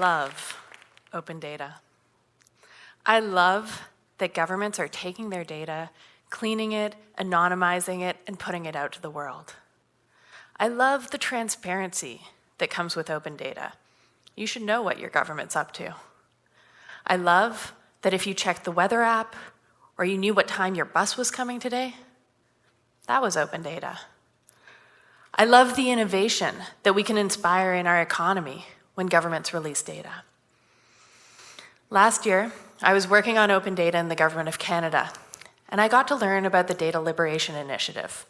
love open data. I love that governments are taking their data, cleaning it, anonymizing it, and putting it out to the world. I love the transparency that comes with open data. You should know what your government's up to. I love that if you checked the weather app or you knew what time your bus was coming today, that was open data. I love the innovation that we can inspire in our economy when governments release data. Last year, I was working on open data in the Government of Canada, and I got to learn about the Data Liberation Initiative.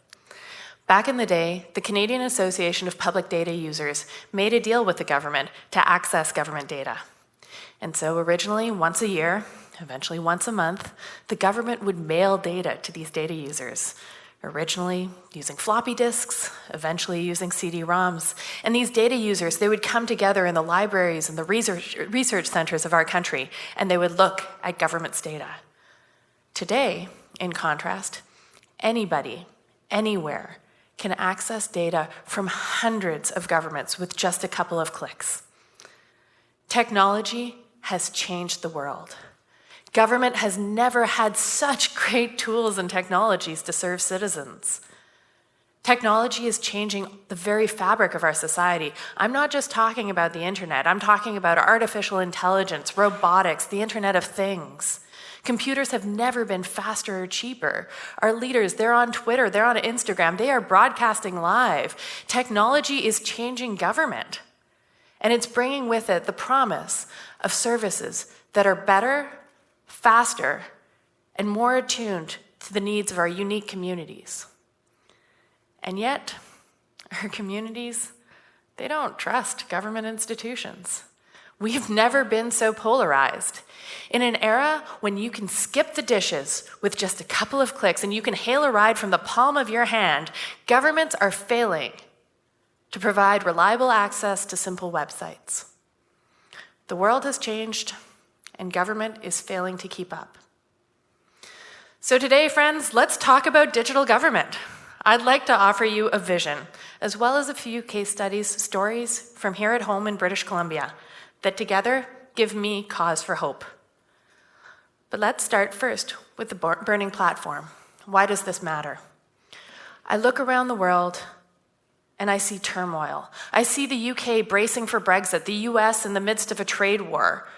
Back in the day, the Canadian Association of Public Data Users made a deal with the government to access government data. And so originally, once a year, eventually once a month, the government would mail data to these data users, originally using floppy disks, eventually using CD-ROMs. And these data users, they would come together in the libraries and the research centers of our country, and they would look at government's data. Today, in contrast, anybody, anywhere, can access data from hundreds of governments with just a couple of clicks. Technology has changed the world. Government has never had such great tools and technologies to serve citizens. Technology is changing the very fabric of our society. I'm not just talking about the internet. I'm talking about artificial intelligence, robotics, the Internet of Things. Computers have never been faster or cheaper. Our leaders, they're on Twitter, they're on Instagram, they are broadcasting live. Technology is changing government. And it's bringing with it the promise of services that are better, faster, and more attuned to the needs of our unique communities. And yet, our communities, they don't trust government institutions. We've never been so polarized. In an era when you can skip the dishes with just a couple of clicks and you can hail a ride from the palm of your hand, governments are failing to provide reliable access to simple websites. The world has changed, and government is failing to keep up. So today, friends, let's talk about digital government. I'd like to offer you a vision, as well as a few case studies, stories from here at home in British Columbia, that together give me cause for hope. But let's start first with the burning platform. Why does this matter? I look around the world and I see turmoil. I see the UK bracing for Brexit, the US in the midst of a trade war.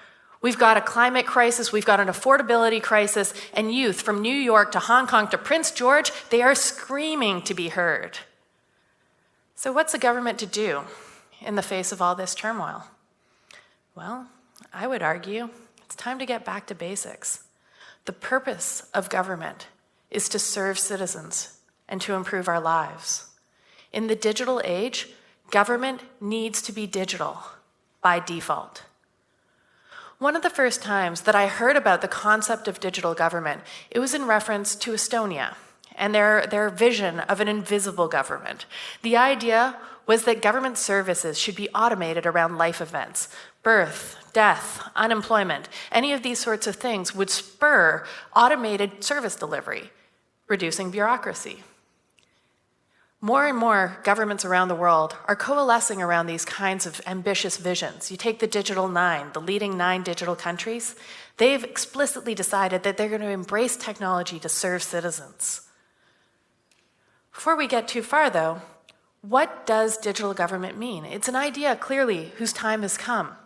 We've got a climate crisis, we've got an affordability crisis, and youth from New York to Hong Kong to Prince George, they are screaming to be heard. So what's the government to do in the face of all this turmoil? Well, I would argue it's time to get back to basics. The purpose of government is to serve citizens and to improve our lives. In the digital age, government needs to be digital by default. One of the first times that I heard about the concept of digital government, it was in reference to Estonia and their vision of an invisible government. The idea was that government services should be automated around life events. Birth, death, unemployment, any of these sorts of things would spur automated service delivery, reducing bureaucracy. More and more governments around the world are coalescing around these kinds of ambitious visions. You take the Digital 9, the leading 9 digital countries, they've explicitly decided that they're going to embrace technology to serve citizens. Before we get too far, though, what does digital government mean? It's an idea, clearly, whose time has come.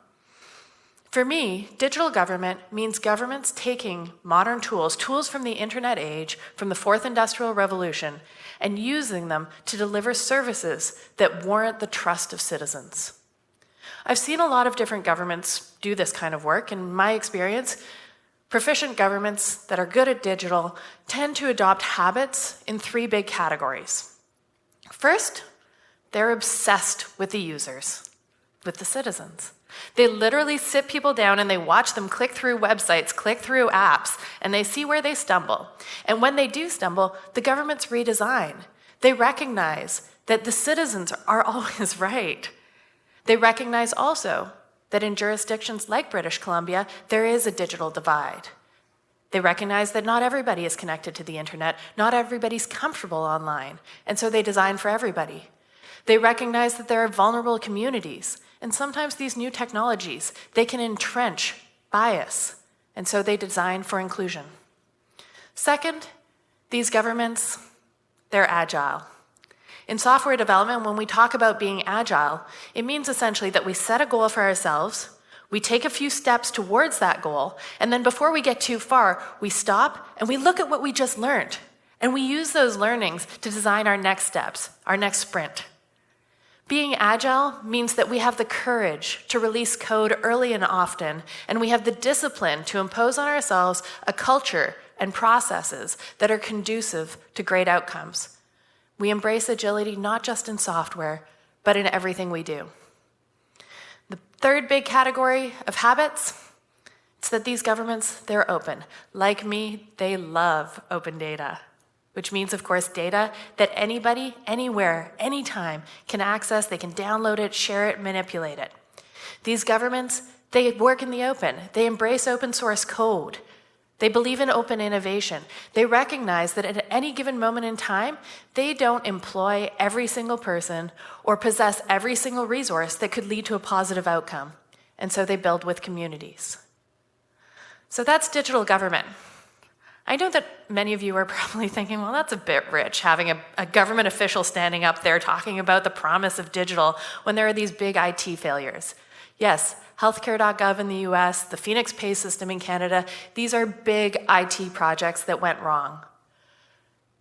For me, digital government means governments taking modern tools from the internet age, from the fourth industrial revolution, and using them to deliver services that warrant the trust of citizens. I've seen a lot of different governments do this kind of work. In my experience, proficient governments that are good at digital tend to adopt habits in 3 big categories. First, they're obsessed with the users, with the citizens. They literally sit people down and they watch them click through websites, click through apps, and they see where they stumble. And when they do stumble, the governments redesign. They recognize that the citizens are always right. They recognize also that in jurisdictions like British Columbia, there is a digital divide. They recognize that not everybody is connected to the internet, not everybody's comfortable online, and so they design for everybody. They recognize that there are vulnerable communities, and sometimes these new technologies, they can entrench bias, and so they design for inclusion. Second, these governments, they're agile. In software development, when we talk about being agile, it means essentially that we set a goal for ourselves, we take a few steps towards that goal, and then before we get too far, we stop and we look at what we just learned. And we use those learnings to design our next steps, our next sprint. Being agile means that we have the courage to release code early and often, and we have the discipline to impose on ourselves a culture and processes that are conducive to great outcomes. We embrace agility not just in software, but in everything we do. The third big category of habits, it's that these governments, they're open. Like me, they love open data, which means, of course, data that anybody, anywhere, anytime can access. They can download it, share it, manipulate it. These governments, they work in the open. They embrace open source code. They believe in open innovation. They recognize that at any given moment in time, they don't employ every single person or possess every single resource that could lead to a positive outcome. And so they build with communities. So that's digital government. I know that many of you are probably thinking, well, that's a bit rich, having a government official standing up there talking about the promise of digital when there are these big IT failures. Yes, healthcare.gov in the US, the Phoenix Pay system in Canada, these are big IT projects that went wrong.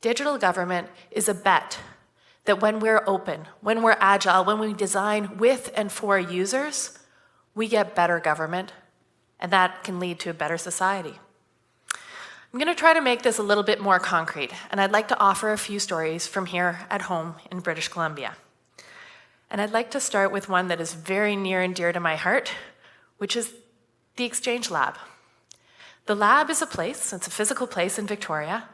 Digital government is a bet that when we're open, when we're agile, when we design with and for users, we get better government, and that can lead to a better society. I'm going to try to make this a little bit more concrete, and I'd like to offer a few stories from here at home in British Columbia. And I'd like to start with one that is very near and dear to my heart, which is the Exchange Lab. The lab is a place, it's a physical place in Victoria,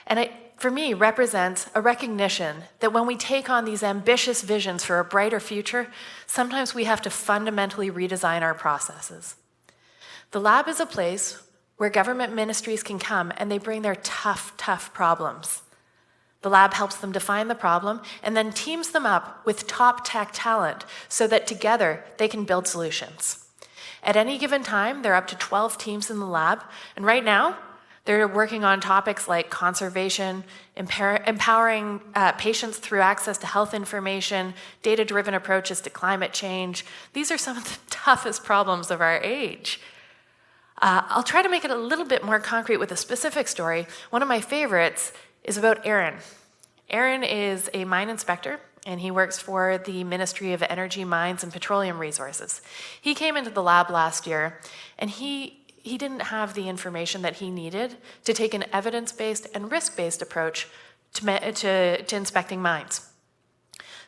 and it, for me, represents a recognition that when we take on these ambitious visions for a brighter future, sometimes we have to fundamentally redesign our processes. The lab is a place where government ministries can come and they bring their tough problems. The lab helps them define the problem and then teams them up with top tech talent so that together they can build solutions. At any given time, there are up to 12 teams in the lab, and right now, they're working on topics like conservation, empowering patients through access to health information, data-driven approaches to climate change. These are some of the toughest problems of our age. I'll try to make it a little bit more concrete with a specific story. One of my favorites is about Aaron. Aaron is a mine inspector, and he works for the Ministry of Energy, Mines, and Petroleum Resources. He came into the lab last year, and he didn't have the information that he needed to take an evidence-based and risk-based approach to inspecting mines.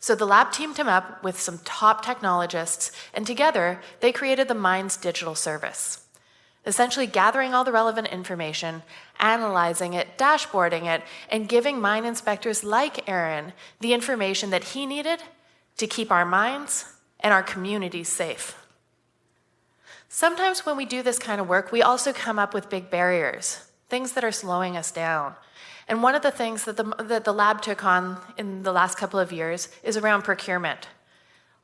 So the lab teamed him up with some top technologists, and together they created the Mines Digital Service. Essentially gathering all the relevant information, analyzing it, dashboarding it, and giving mine inspectors like Aaron the information that he needed to keep our mines and our communities safe. Sometimes when we do this kind of work, we also come up with big barriers, things that are slowing us down. And one of the things that the lab took on in the last couple of years is around procurement.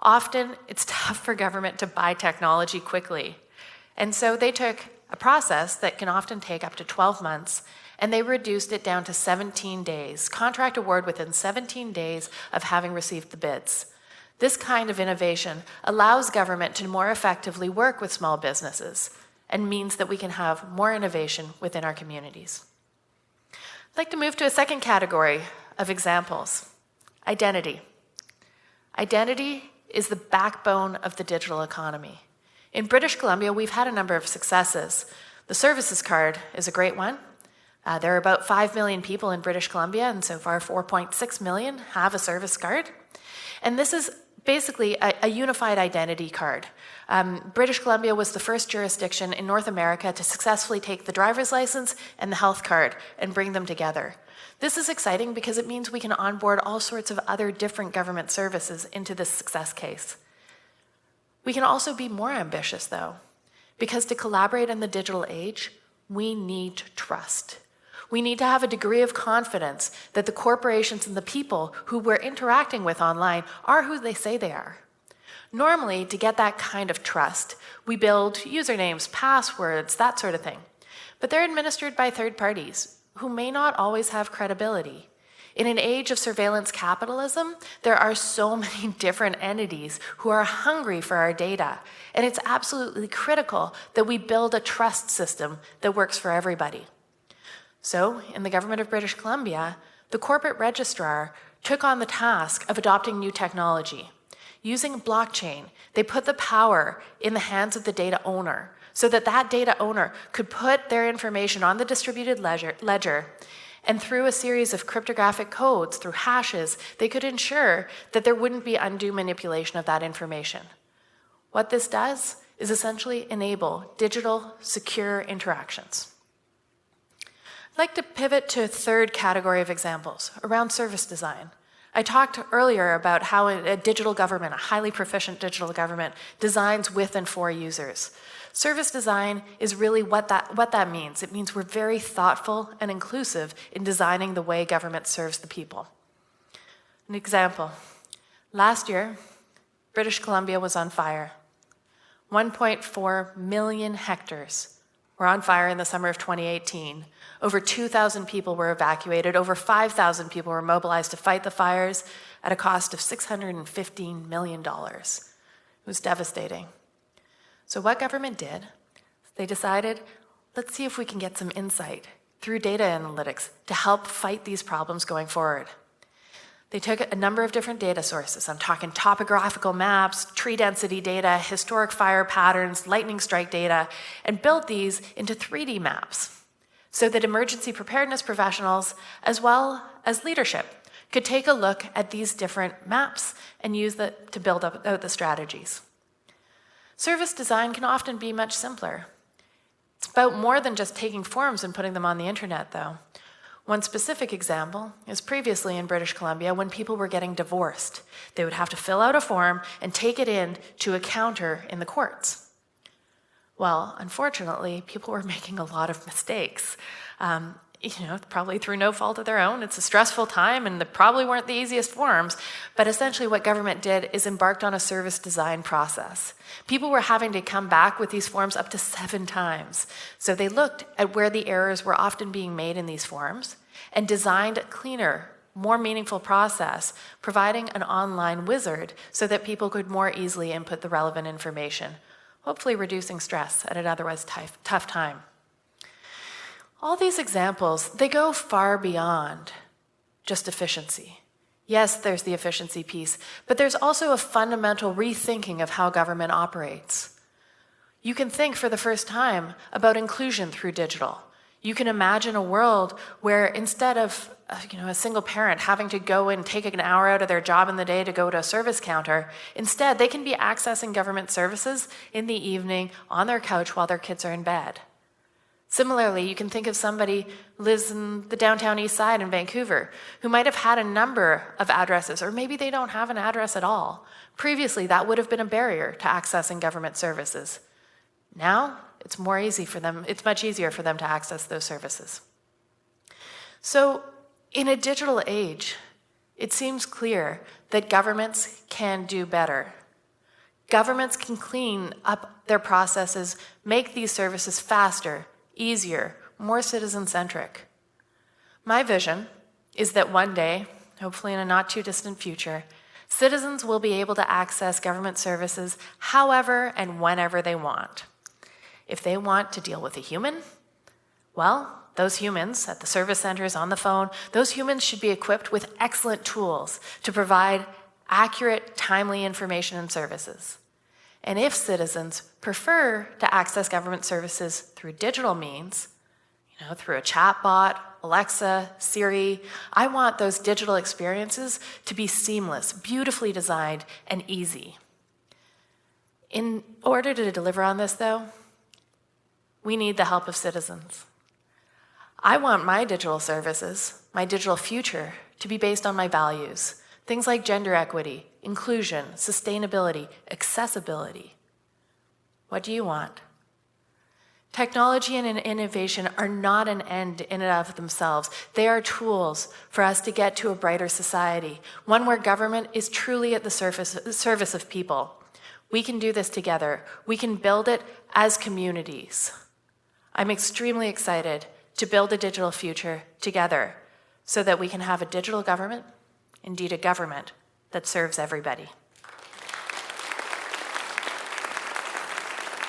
Often, it's tough for government to buy technology quickly. And so they took a process that can often take up to 12 months, and they reduced it down to 17 days, contract award within 17 days of having received the bids. This kind of innovation allows government to more effectively work with small businesses and means that we can have more innovation within our communities. I'd like to move to a second category of examples, identity. Identity is the backbone of the digital economy. In British Columbia, we've had a number of successes. The services card is a great one. There are about 5 million people in British Columbia, and so far 4.6 million have a service card. And this is basically a unified identity card. British Columbia was the first jurisdiction in North America to successfully take the driver's license and the health card and bring them together. This is exciting because it means we can onboard all sorts of other different government services into this success case. We can also be more ambitious, though, because to collaborate in the digital age, we need trust. We need to have a degree of confidence that the corporations and the people who we're interacting with online are who they say they are. Normally, to get that kind of trust, we build usernames, passwords, that sort of thing. But they're administered by third parties who may not always have credibility. In an age of surveillance capitalism, there are so many different entities who are hungry for our data, and it's absolutely critical that we build a trust system that works for everybody. So, in the government of British Columbia, the corporate registrar took on the task of adopting new technology. Using blockchain, they put the power in the hands of the data owner so that that data owner could put their information on the distributed ledger, and through a series of cryptographic codes, through hashes, they could ensure that there wouldn't be undue manipulation of that information. What this does is essentially enable digital, secure interactions. I'd like to pivot to a third category of examples, around service design. I talked earlier about how a digital government, a highly proficient digital government, designs with and for users. Service design is really what that means. It means we're very thoughtful and inclusive in designing the way government serves the people. An example. Last year, British Columbia was on fire. 1.4 million hectares were on fire in the summer of 2018. Over 2,000 people were evacuated. Over 5,000 people were mobilized to fight the fires at a cost of $615 million. It was devastating. So what government did, they decided, let's see if we can get some insight through data analytics to help fight these problems going forward. They took a number of different data sources. I'm talking topographical maps, tree density data, historic fire patterns, lightning strike data, and built these into 3D maps so that emergency preparedness professionals, as well as leadership, could take a look at these different maps and use that to build out the strategies. Service design can often be much simpler. It's about more than just taking forms and putting them on the internet, though. One specific example is previously in British Columbia when people were getting divorced. They would have to fill out a form and take it in to a counter in the courts. Well, unfortunately, people were making a lot of mistakes. Probably through no fault of their own. It's a stressful time, and they probably weren't the easiest forms. But essentially what government did is embarked on a service design process. People were having to come back with these forms up to 7 times. So they looked at where the errors were often being made in these forms and designed a cleaner, more meaningful process, providing an online wizard so that people could more easily input the relevant information, hopefully reducing stress at an otherwise tough time. All these examples, they go far beyond just efficiency. Yes, there's the efficiency piece, but there's also a fundamental rethinking of how government operates. You can think for the first time about inclusion through digital. You can imagine a world where instead of a single parent having to go and take an hour out of their job in the day to go to a service counter, instead they can be accessing government services in the evening on their couch while their kids are in bed. Similarly, you can think of somebody who lives in the downtown east side in Vancouver who might have had a number of addresses, or maybe they don't have an address at all. Previously, that would have been a barrier to accessing government services. Now, it's much easier for them to access those services. So, in a digital age, it seems clear that governments can do better. Governments can clean up their processes, make these services faster, easier, more citizen-centric. My vision is that one day, hopefully in a not too distant future, citizens will be able to access government services however and whenever they want. If they want to deal with a human, well, those humans at the service centers, on the phone, those humans should be equipped with excellent tools to provide accurate, timely information and services. And if citizens prefer to access government services through digital means, through a chatbot, Alexa, Siri, I want those digital experiences to be seamless, beautifully designed, and easy. In order to deliver on this, though, we need the help of citizens. I want my digital services, my digital future, to be based on my values. Things like gender equity, inclusion, sustainability, accessibility. What do you want? Technology and innovation are not an end in and of themselves. They are tools for us to get to a brighter society, one where government is truly at the service of people. We can do this together. We can build it as communities. I'm extremely excited to build a digital future together so that we can have a digital government, indeed a government that serves everybody.